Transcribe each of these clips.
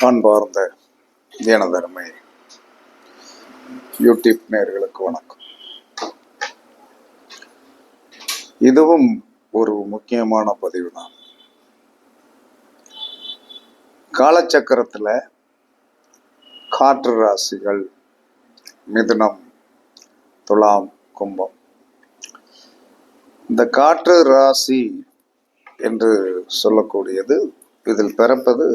அன்பார்ந்த தியானதர்மை யூடியூப் நேயர்களுக்கு வணக்கம். இதுவும் ஒரு முக்கியமான பதிவு தான். காலச்சக்கரத்தில் காற்று ராசிகள் மிதுனம், துலாம், கும்பம். இந்த காற்று ராசி என்று சொல்லக்கூடியது இதில் பிறப்பது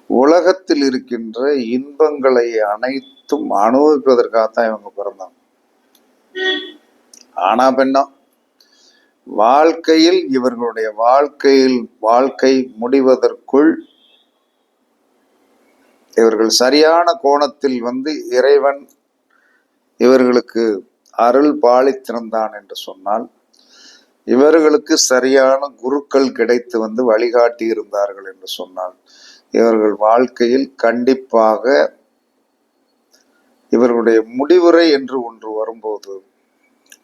உலகத்தில் இருக்கின்ற இன்பங்களை அனைத்தும் அனுபவிப்பதற்காகத்தான் இவங்க பிறந்தாங்க. ஆனா பெண்ணா வாழ்க்கையில் இவர்களுடைய வாழ்க்கை முடிவதற்குள் இவர்கள் சரியான கோணத்தில் இறைவன் இவர்களுக்கு அருள் பாலித்திருந்தான் என்று சொன்னால், இவர்களுக்கு சரியான குருக்கள் கிடைத்து வழிகாட்டி இருந்தார்கள் என்று சொன்னால், இவர்கள் வாழ்க்கையில் கண்டிப்பாக இவர்களுடைய முடிவுரை என்று ஒன்று வரும்போது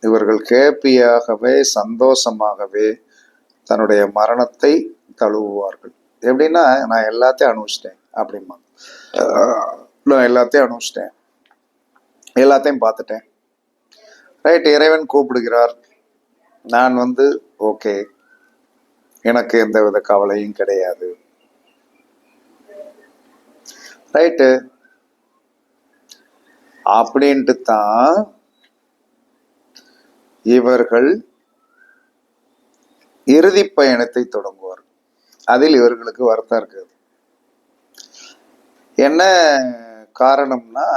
இவர்கள் ஹேப்பியாகவே சந்தோஷமாகவே தன்னுடைய மரணத்தை தழுவுவார்கள். எப்படின்னா, நான் எல்லாத்தையும் அனுபவிச்சிட்டேன் அப்படிமா, நான் எல்லாத்தையும் அனுபவிச்சிட்டேன், எல்லாத்தையும் பார்த்துட்டேன், ரைட், இறைவன் கூப்பிடுகிறார், நான் ஓகே, எனக்கு எந்த வித கவலையும் கிடையாது, ரைட்டு அப்படின்ட்டு தான் இவர்கள் இறுதி பயணத்தை தொடங்குவார்கள். அதில் இவர்களுக்கு வருத்தம் இருக்குது. என்ன காரணம்னா,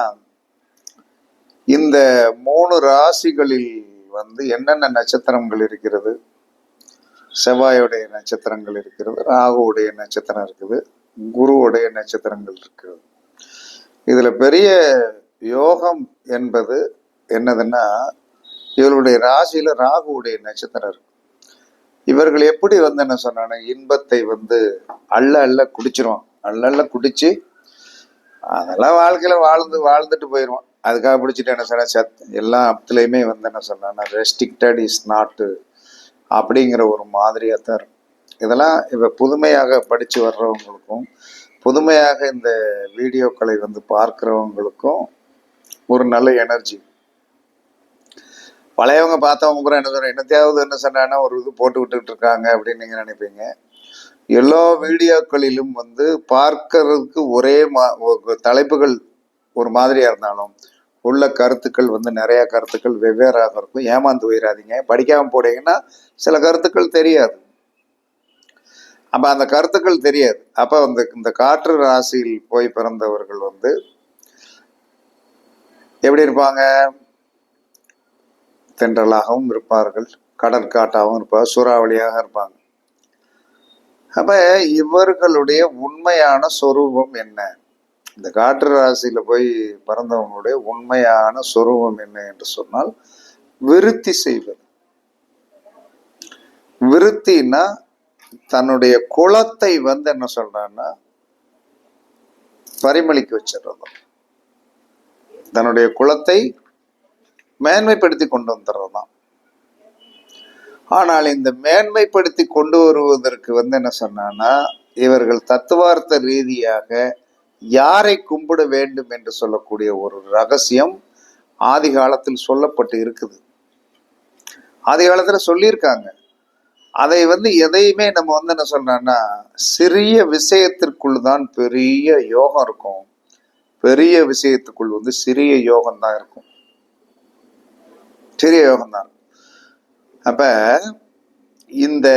இந்த 3 ராசிகளில் என்னென்ன நட்சத்திரங்கள் இருக்கிறது? செவ்வாயுடைய நட்சத்திரங்கள் இருக்கிறது, ராகுவுடைய நட்சத்திரம் இருக்குது, குருவுடைய நட்சத்திரங்கள் இருக்கிறது. இதுல பெரிய யோகம் என்பது என்னதுன்னா, இவருடைய ராசியில ராகுவுடைய நட்சத்திரம் இருக்கு. இவர்கள் எப்படி என்ன சொன்னாங்க, இன்பத்தை அள்ள குடிச்சிருவான், அள்ள குடிச்சு அதெல்லாம் வாழ்க்கையில வாழ்ந்துட்டு போயிடுவான். அதுக்காக பிடிச்சிட்டு என்ன சொன்ன, எல்லா இடத்துலையுமே என்ன சொன்னா, ரெஸ்ட்ரிக்டட் இஸ் நாட்டு அப்படிங்கிற ஒரு மாதிரியாத்தான் இருக்கும். இதெல்லாம் இவ புதுமையாக படிச்சு வர்றவங்களுக்கும் புதுமையாக இந்த வீடியோக்களை பார்க்கிறவங்களுக்கும் ஒரு நல்ல எனர்ஜி. பழையவங்க பார்த்தவங்க கூட என்ன சொல்ற, என்னத்தையாவது என்ன சொன்னா ஒரு இது போட்டு விட்டுட்டு இருக்காங்க அப்படின்னு நீங்க நினைப்பீங்க. எல்லா வீடியோக்களிலும் பார்க்கறதுக்கு ஒரே தலைப்புகள் ஒரு மாதிரியா இருந்தாலும் உள்ள கருத்துக்கள் நிறைய கருத்துக்கள் வெவ்வேறாக இருக்கும். ஏமாந்து போயிடாதீங்க. படிக்காம போனீங்கன்னா சில கருத்துக்கள் தெரியாது. அப்ப அந்த கருத்துக்கள் தெரியாது. அப்ப இந்த காற்று ராசியில் போய் பிறந்தவர்கள் எப்படி இருப்பாங்க? தென்றலாகவும் இருப்பார்கள், கடற்காட்டாகவும் இருப்பாங்க, சூறாவளியாக இருப்பாங்க. அப்ப இவர்களுடைய உண்மையான சொரூபம் என்ன? இந்த காற்று ராசியில போய் பிறந்தவங்களுடைய உண்மையான சொரூபம் என்ன என்று சொன்னால், விருத்தி செய்வது. விருத்தின்னா தன்னுடைய குலத்தை என்ன சொல்றான்னா பரிமளிக்க வச்சிடறதும், தன்னுடைய குலத்தை மேன்மைப்படுத்தி கொண்டு வந்துடுறதுதான். ஆனால் இந்த மேன்மைப்படுத்தி கொண்டு வருவதற்கு என்ன சொன்னா, இவர்கள் தத்துவார்த்த ரீதியாக யாரை கும்பிட வேண்டும் என்று சொல்லக்கூடிய ஒரு ரகசியம் ஆதி காலத்தில் சொல்லப்பட்டு இருக்குது. ஆதி காலத்துல சொல்லியிருக்காங்க. அதை எதையுமே நம்ம என்ன சொல்றோம்னா, சிறிய விஷயத்திற்குள் தான் பெரிய யோகம் இருக்கும், பெரிய விஷயத்துக்குள் சிறிய யோகம் தான் இருக்கும், சிறிய யோகம் தான். அப்ப இந்த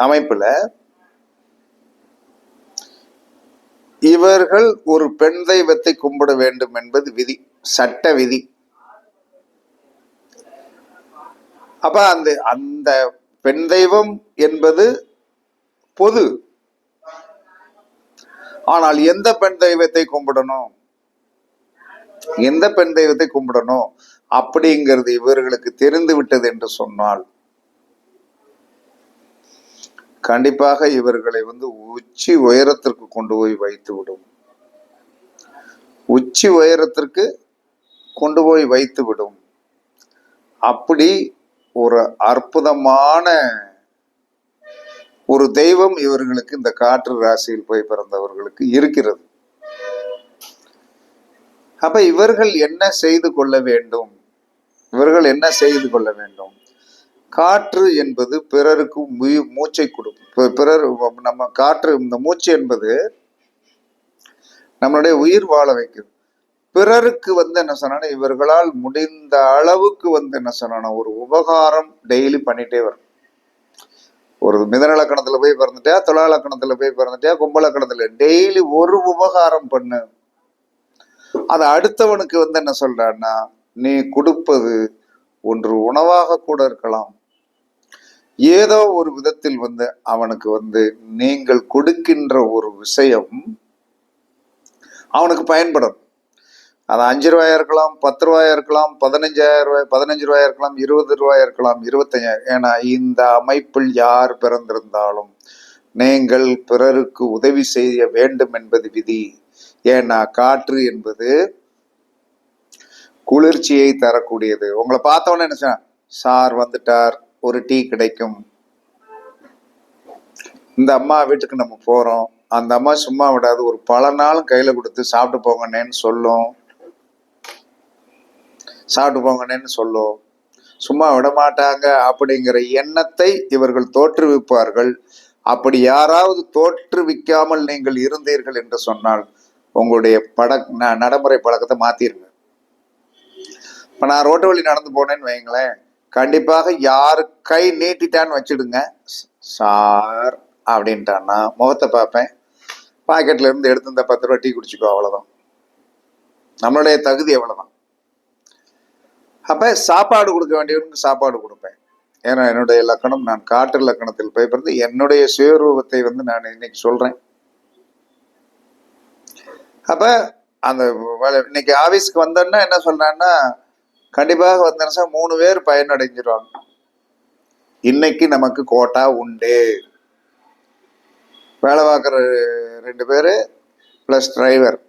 அமைப்புல இவர்கள் ஒரு பெண் தெய்வத்தை கும்பிட வேண்டும் என்பது விதி, சட்ட விதி. அப்ப அந்த பெண் தெய்வம் என்பது பொது. ஆனால் எந்த பெண் தெய்வத்தை கும்பிடணும், எந்த பெண் தெய்வத்தை கும்பிடணும் அப்படிங்கிறது இவர்களுக்கு தெரிந்து விட்டது என்று சொன்னால், கண்டிப்பாக இவர்களை உச்சி உயரத்திற்கு கொண்டு போய் வைத்து விடும். உச்சி உயரத்திற்கு கொண்டு போய் வைத்து விடும். அப்படி ஒரு அற்புதமான ஒரு தெய்வம் இவர்களுக்கு இந்த காற்று ராசியில் போய் பிறந்தவர்களுக்கு இருக்கிறது. அப்ப இவர்கள் என்ன செய்து கொள்ள வேண்டும்? இவர்கள் என்ன செய்து கொள்ள வேண்டும்? காற்று என்பது பிறருக்கு மூச்சை கொடுக்கும். பிறர் நம்ம காற்று, இந்த மூச்சு என்பது நம்மளுடைய உயிர் வாழ வைக்கும். பிறருக்கு என்ன சொன்னா, இவர்களால் முடிந்த அளவுக்கு என்ன சொன்னா, ஒரு உபகாரம் டெய்லி பண்ணிட்டே வரும். ஒரு மிதனலக்கணத்துல போய் பிறந்துட்டியா, துலாலக்கணத்துல போய் பிறந்துட்டியா, கும்பலக்கணத்துல டெய்லி ஒரு உபகாரம் பண்ணு. அது அடுத்தவனுக்கு என்ன சொல்றான்னா, நீ கொடுப்பது ஒன்று உணவாக கூட இருக்கலாம், ஏதோ ஒரு விதத்தில் அவனுக்கு நீங்கள் கொடுக்கின்ற ஒரு விஷயம் அவனுக்கு பயன்படும். அது 5 ரூபாயா இருக்கலாம், 10 ரூபாயா இருக்கலாம், 15,000 ரூபாய், 15 ரூபாயா இருக்கலாம், 20 ரூபாயா இருக்கலாம், 25,000. ஏன்னா இந்த அமைப்பில் யார் பிறந்திருந்தாலும் நீங்கள் பிறருக்கு உதவி செய்ய வேண்டும் என்பது விதி. ஏன்னா காற்று என்பது குளிர்ச்சியை தரக்கூடியது. உங்களை பார்த்தவொன்னே என்ன சார் வந்துட்டார், ஒரு டீ கிடைக்கும். இந்த அம்மா வீட்டுக்கு நம்ம போறோம், அந்த அம்மா சும்மா விடாது, ஒரு பல நாளும் கையில கொடுத்து சாப்பிட்டு போங்கன்னு சொல்லும், சாப்பிட்டு போங்கன்னு சொல்லும், சும்மா விட மாட்டாங்க அப்படிங்கிற எண்ணத்தை இவர்கள் தோற்றுவிப்பார்கள். அப்படி யாராவது தோற்றுவிக்காமல் நீங்கள் இருந்தீர்கள் என்று சொன்னால் உங்களுடைய நடைமுறை பழக்கத்தை மாத்திருங்க. இப்ப நான் ரோட்டு வழி நடந்து போனேன்னு வைங்களேன், கண்டிப்பாக யாரு கை நீட்டிட்டான்னு வச்சிடுங்க, சார் அப்படின்ட்டான்னா முகத்தை பார்ப்பேன், பாக்கெட்ல இருந்து எடுத்து இந்த 10 ரூபா டீ குடிச்சுக்கோ, அவ்வளவுதான். நம்மளுடைய தகுதி எவ்வளவுதான். அப்ப சாப்பாடு கொடுக்க வேண்டியவனுக்கு சாப்பாடு கொடுப்பேன். ஏன்னா என்னுடைய லக்கணம், நான் காற்று லக்கணத்தில் போய் பிறந்து என்னுடைய சுயரூபத்தை நான் இன்னைக்கு சொல்றேன். அப்ப அந்த இன்னைக்கு ஆபீஸ்க்கு வந்தோன்னா என்ன சொல்றான்னா, கண்டிப்பாக 3 பேர் பயனடைஞ்சிருவாங்க. இன்னைக்கு நமக்கு கோட்டா உண்டு. வேலை பார்க்குற 2 பேரு பிளஸ் டிரைவர்,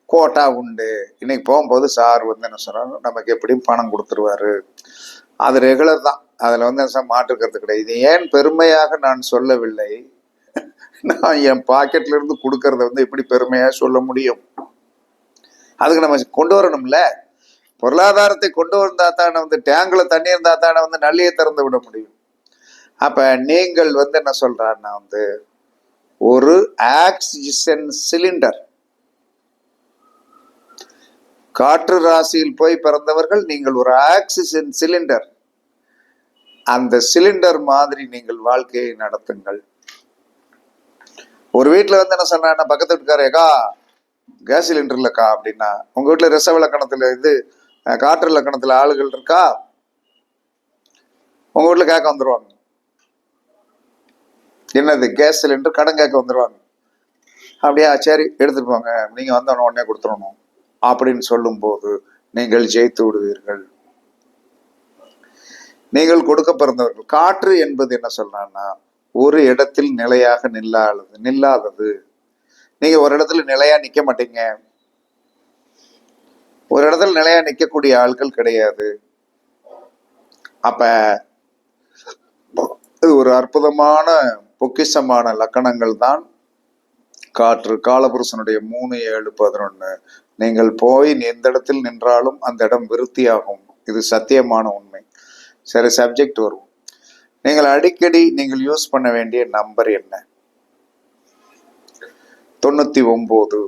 கோட்டா உண்டு. இன்னைக்கு போகும்போது சார் என்ன சொன்னாங்க, நமக்கு எப்படியும் பணம் கொடுத்துருவாரு. அது ரெகுலர் தான், அதுல மாற்றுக்கிறது கிடையாது. இது ஏன் பெருமையாக நான் சொல்லவில்லை, நான் என் பாக்கெட்ல இருந்து கொடுக்கறத எப்படி பெருமையா சொல்ல முடியும்? அதுக்கு நம்ம கொண்டு வரணும்ல, பொருளாதாரத்தை கொண்டு வந்தா தானே டேங்க்ல தண்ணி இருந்தா தானே நள்ளியை திறந்து விட முடியும். அப்ப நீங்கள் என்ன சொல்றாருன்னா, ஒரு ஆக்சிஜன் சிலிண்டர், காற்று ராசியில் போய் பிறந்தவர்கள் நீங்கள் ஒரு ஆக்சிஜன் சிலிண்டர். அந்த சிலிண்டர் மாதிரி நீங்கள் வாழ்க்கையை நடத்துங்கள். ஒரு வீட்டுல என்ன சொன்னா, பக்கத்து வீட்டுக்காரேக்கா கேஸ் சிலிண்டர் இல்லக்கா அப்படின்னா, உங்க வீட்டுல ரிசர்வ் இலக்கணத்துல காற்று இலக்கணத்துல ஆளுகள் இருக்கா, உங்க வீட்டுல கேட்க வந்துருவாங்க, என்னது கேஸ் சிலிண்டர், கடன் கேட்க வந்துருவாங்க. அப்படியா, சரி எடுத்துட்டு போங்க, நீங்க வந்தோடனே உடனே கொடுத்துடணும் அப்படின்னு சொல்லும் போது நீங்கள் ஜெயித்து விடுவீர்கள். நீங்கள் கொடுக்க பிறந்தவர்கள். காற்று என்பது என்ன சொல்றான்னா, ஒரு இடத்தில் நிலையாக நில்லாதது. நீங்க ஒரு இடத்துல நிலையா நிக்க மாட்டீங்க, ஒரு இடத்துல நிலையா நிக்கக்கூடிய ஆட்கள் கிடையாது. அப்ப இது ஒரு அற்புதமான பொக்கிஷமான லக்கணங்கள் தான் காற்று. காலபுருஷனுடைய 3, 7, 11. நீங்கள் போய் எந்த இடத்தில் நின்றாலும் அந்த இடம் விருத்தியாகும். இது சத்தியமான உண்மை. சரி, சப்ஜெக்ட் வரும். நீங்கள் அடிக்கடி நீங்கள் யூஸ் பண்ண வேண்டிய நம்பர் என்ன? 99.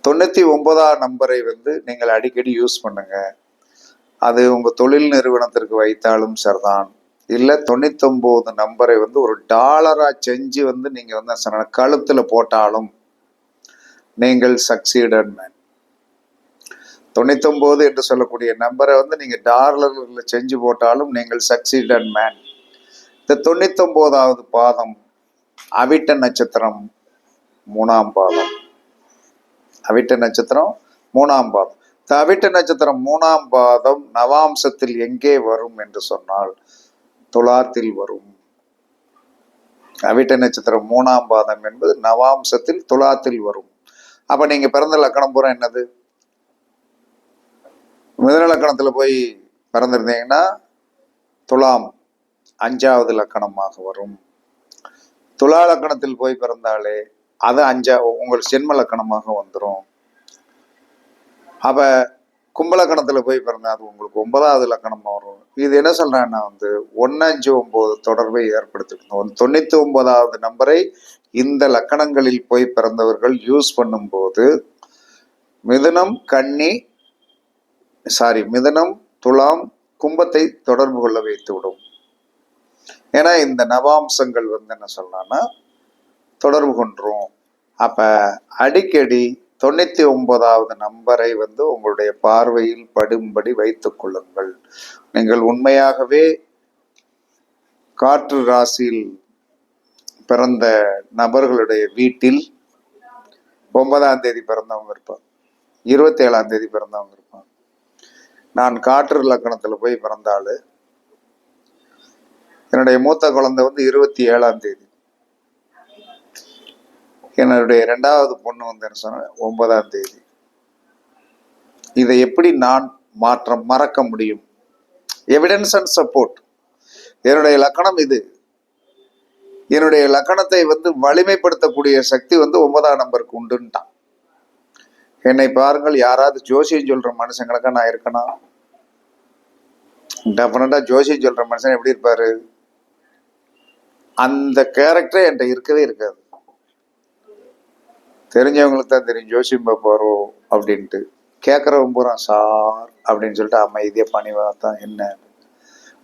99ஆம் நம்பரை நீங்கள் அடிக்கடி யூஸ் பண்ணுங்க. அது உங்க தொழில் நிறுவனத்திற்கு வைத்தாலும் சரிதான், இல்ல 99 நம்பரை ஒரு டாலரா செஞ்சு நீங்க கழுத்துல போட்டாலும் நீங்கள் சக்சீடட் மேன். 99 என்று சொல்லக்கூடிய நம்பரை நீங்க டாலர்ல செஞ்சு போட்டாலும் நீங்கள் சக்சீடட் மேன். இந்த 99வது பாதம் அவிட்ட நட்சத்திரம் 3ஆம் பாதம். அவிட்ட நட்சத்திரம் 3ஆம் பாதம். அவிட்ட நட்சத்திரம் 3ஆம் பாதம் நவாம்சத்தில் எங்கே வரும் என்று சொன்னால் துலாத்தில் வரும். அவிட்ட நட்சத்திரம் 3ஆம் பாதம் என்பது நவாம்சத்தில் துலாத்தில் வரும். அப்ப நீங்க பிறந்த லக்கணம் பூரா என்னது? மிதுன லக்கணத்துல போய் பிறந்திருந்தீங்கன்னா துலாம், 5வது லக்கணமாக வரும். துலா லக்கணத்தில் போய் பிறந்தாலே அது உங்கள் ஜென்ம லக்கணமாக வந்துடும். அப்ப கும்பலக்கணத்துல போய் பிறந்தா அது உங்களுக்கு 9வது லக்கணமா வரும். இது என்ன சொல்றேன்னா 1, 5, 9 தொடர்பை ஏற்படுத்திக்கணும். 99வது நம்பரை இந்த லக்கணங்களில் போய் பிறந்தவர்கள் யூஸ் பண்ணும்போது மிதுனம் துலாம் கும்பத்தை தொடர்பு கொள்ள வைத்து விடும். ஏன்னா இந்த நவாம்சங்கள் என்ன சொல்லலாம்னா தொடர்பு கொண்டுரும். அப்ப அடிக்கடி 99வது நம்பரை உங்களுடைய பார்வையில் படும்படி வைத்துக் கொள்ளுங்கள். நீங்கள் உண்மையாகவே காற்று ராசியில் பிறந்த நபர்களுடைய வீட்டில் 9ஆம் தேதி பிறந்தவங்க இருப்பாங்க, 27ஆம் தேதி பிறந்தவங்க இருப்பாங்க. நான் காற்று லக்கணத்துல போய் பிறந்தாலும் என்னுடைய மூத்த குழந்தை 27ஆம் தேதி, என்னுடைய 2வது பொண்ணு என்ன சொன்ன 9ஆம் தேதி. இதை எப்படி நான் மறக்க முடியும்? Evidence and support. என்னுடைய லக்கணம் இது. என்னுடைய லக்கணத்தை வலிமைப்படுத்தக்கூடிய சக்தி 9ஆம் நம்பருக்கு உண்டுன்ட்டான். என்னை பாருங்கள், யாராவது ஜோசியம் சொல்ற மனுஷங்களுக்கா நான் இருக்கணும்? டெஃபினட்டா ஜோசியம் சொல்ற மனுஷன் எப்படி இருப்பாரு? அந்த கேரக்டரே என்கிட்ட இருக்கவே இருக்காது. தெரிஞ்சவங்களுக்கு தான் தெரியும் ஜோசியம் பார்ப்பாரோ அப்படின்ட்டு. கேட்குறவங்க பூரா சார் அப்படின்னு சொல்லிட்டு அமைதியாக பணிவாக தான் என்ன.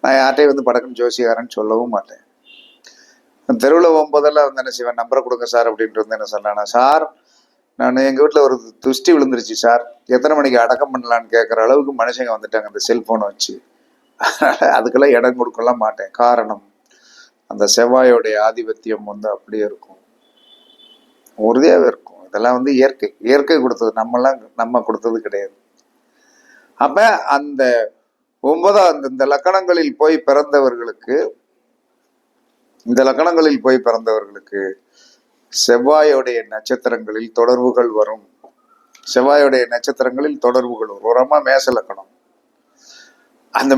நான் யார்கிட்டையும் படக்குன்னு ஜோசியாரன்னு சொல்லவும் மாட்டேன். தெருவில் 9 என்ன செய்வேன், நம்பரை கொடுங்க சார் அப்படின்ட்டு என்ன சொன்னேன்னா, சார் நான் எங்கள் வீட்டில் ஒரு துஷ்டி விழுந்துருச்சு சார், எத்தனை மணிக்கு அடக்கம் பண்ணலான்னு கேட்குற அளவுக்கு மனுஷங்க வந்துட்டாங்க அந்த செல்ஃபோனை வச்சு. அதுக்கெல்லாம் இடம் கொடுக்கலாம் மாட்டேன். காரணம், அந்த செவ்வாயோடைய ஆதிபத்தியம் அப்படியே இருக்கும், உறுதியாகவே இருக்கும். இதெல்லாம் இயற்கை கொடுத்தது, நம்ம கொடுத்தது கிடையாது. அப்ப அந்த 9 இந்த லக்கணங்களில் போய் பிறந்தவர்களுக்கு செவ்வாயோடைய நட்சத்திரங்களில் தொடர்புகள் வரும். ஒரு அம்மா மேச லக்கணம். அந்த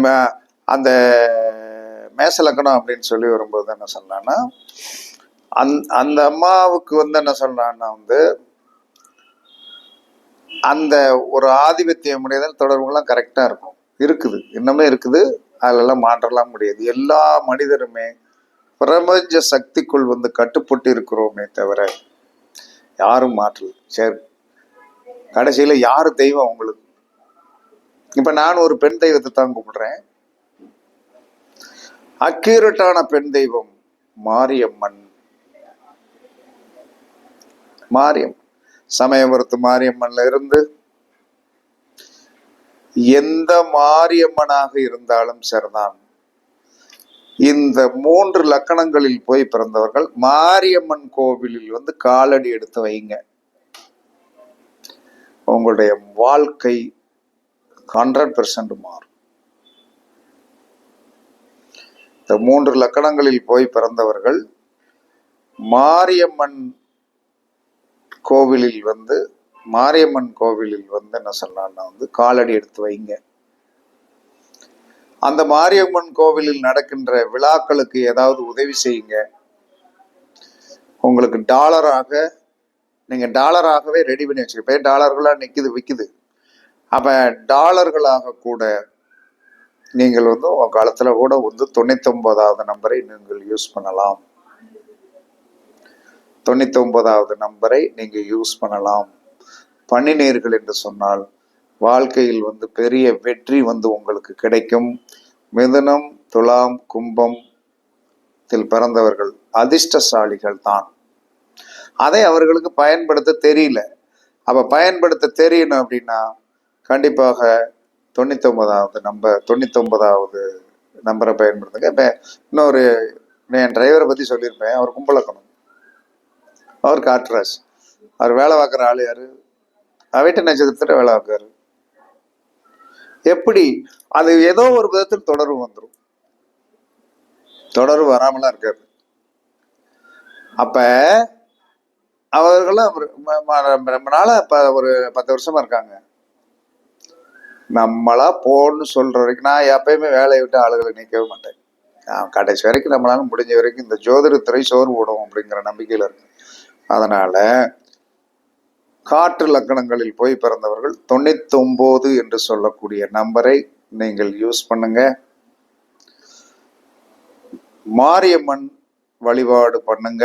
மேச லக்கணம் அப்படின்னு சொல்லி வரும்போது என்ன சொன்னான்னா, அந்த அம்மாவுக்கு என்ன சொல்றான்னா அந்த ஒரு ஆதிபத்தியம் உடையதன் தொடர்புகள்லாம் கரெக்டா இருக்குது, இன்னுமே இருக்குது. அதெல்லாம் மாற்றலாம் முடியாது. எல்லா மனிதருமே பிரபஞ்ச சக்திக்குள் கட்டுப்பட்டு இருக்கிறோமே தவிர யாரும் மாற்றல. சரி, கடைசியில யாரு தெய்வம் உங்களுக்கு? இப்ப நான் ஒரு பெண் தெய்வத்தை தான் கூப்பிடுறேன். அக்யூரட்டான பெண் தெய்வம் மாரியம்மன். சமயபுரத்து மாரியம்மன்ல இருந்து எந்த மாரியம்மனாக இருந்தாலும் சரிதான், இந்த 3 லக்கணங்களில் போய் பிறந்தவர்கள் மாரியம்மன் கோவிலில் காலடி எடுத்து வைங்க. உங்களுடைய வாழ்க்கை 100% மாறும். இந்த 3 லக்கணங்களில் போய் பிறந்தவர்கள் மாரியம்மன் கோவிலில் என்ன சொல்லலாம்னா காலடி எடுத்து வைங்க. அந்த மாரியம்மன் கோவிலில் நடக்கின்ற விழாக்களுக்கு ஏதாவது உதவி செய்யுங்க. உங்களுக்கு நீங்க டாலராகவே ரெடி பண்ணி வச்சுக்க. டாலர்களா விக்குது. அப்ப டாலர்களாக கூட நீங்கள் உங்க காலத்துல கூட 99வது நம்பரை நீங்கள் யூஸ் பண்ணலாம். 99வது நம்பரை நீங்க யூஸ் பண்ணலாம். பண்ணினீர்கள் என்று சொன்னால் வாழ்க்கையில் பெரிய வெற்றி உங்களுக்கு கிடைக்கும். மிதுனம், துலாம், கும்பத்தில் பிறந்தவர்கள் அதிர்ஷ்டசாலிகள் தான். அதை அவர்களுக்கு பயன்படுத்த தெரியல. அப்ப பயன்படுத்த தெரியணும் அப்படின்னா கண்டிப்பாக 99வது நம்பரை பயன்படுத்துங்க. இப்ப இன்னொரு என் டிரைவரை பத்தி சொல்லியிருப்பேன். அவர் கும்பலக்கணம், அவர் காட்ராஸ். அவர் வேலை பார்க்குற ஆள் யாரு? அவிட்ட நட்சத்திரத்துல வேலை பார்க்காரு. எப்படி அது ஏதோ ஒரு விதத்தில் தொடர்பு வந்துடும். தொடர்பு வராமலாம் இருக்காது. அப்ப அவர்களும் ரொம்ப நாளா ஒரு 10 வருஷமா இருக்காங்க. நம்மளா போன்னு சொல்ற வரைக்கும் நான் எப்பயுமே வேலையை விட்டு ஆளுகளை நிற்கவே மாட்டேன். கடைசி வரைக்கும் நம்மளால முடிஞ்ச வரைக்கும் இந்த ஜோதிடத்துறை சோறு போடும் அப்படிங்கிற நம்பிக்கையில் இருக்கு. அதனால காற்று லக்கணங்களில் போய் பிறந்தவர்கள் 99 என்று சொல்லக்கூடிய நம்பரை நீங்கள் யூஸ் பண்ணுங்க. மாரியம்மன் வழிபாடு பண்ணுங்க.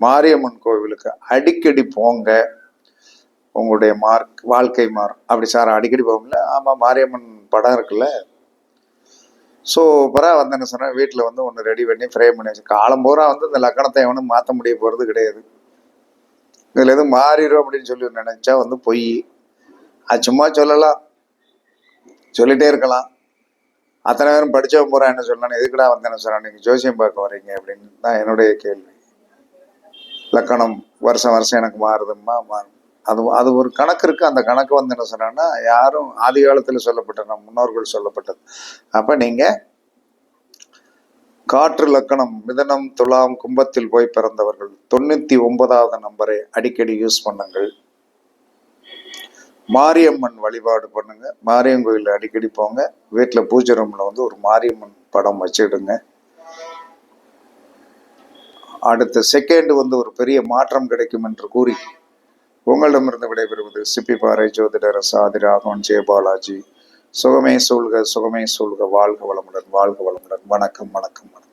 மாரியம்மன் கோவிலுக்கு அடிக்கடி போங்க. உங்களுடைய வாழ்க்கை மாறும். அப்படி சார் அடிக்கடி போகல? ஆமாம், மாரியம்மன் படம் இருக்குல்ல. சூப்பராக வந்து என்ன சொன்னேன், வீட்டில் வந்து ஒன்று ரெடி பண்ணி ஃப்ரேம் பண்ணி வச்சு காலம் பூரா வந்து இந்த லக்கணத்தை எவனும் மாற்ற முடிய போகிறது கிடையாது. இதில் எதுவும் மாறிடும் அப்படின்னு சொல்லி நினைச்சா வந்து பொய். அது சும்மா சொல்லலாம், சொல்லிட்டே இருக்கலாம். அத்தனை பேரும் படித்தவன் பூரா என்ன சொல்லணும், எதுக்குடா வந்து என்ன சொல்கிறான் நீங்கள் ஜோசியம் பார்க்க வரீங்க அப்படின்னு தான் என்னுடைய கேள்வி. லக்கணம் வருஷம் வருஷம் எனக்கு மாறுதுமா மாறும். அது ஒரு கணக்கு இருக்குது. அந்த கணக்கு வந்து என்ன சொன்னான்னா யாரும் ஆதி காலத்தில் சொல்லப்பட்ட நம் முன்னோர்கள் சொல்லப்பட்டது. அப்போ நீங்கள் காற்று லக்கணம் மிதனம் துலாம் கும்பத்தில் போய் பிறந்தவர்கள் 99வது நம்பரை அடிக்கடி யூஸ் பண்ணுங்கள். மாரியம்மன் வழிபாடு பண்ணுங்க. மாரியம்மன் கோயிலில் அடிக்கடி போங்க. வீட்டில் பூஜை ரூமில் வந்து ஒரு மாரியம்மன் படம் வச்சிடுங்க. அடுத்த செகண்ட் வந்து ஒரு பெரிய மாற்றம் கிடைக்கும் என்று கூறி உங்களிடமிருந்து விடைபெறுவது சிப்பிப்பாறை ஜோதிடர் சாதி ராகவன் ஜெயபாலாஜி. சுகமே சூழ்க, சுகமே சூழ்க. வாழ்க வளமுடன், வாழ்க வளமுடன். வணக்கம், வணக்கம், வணக்கம்.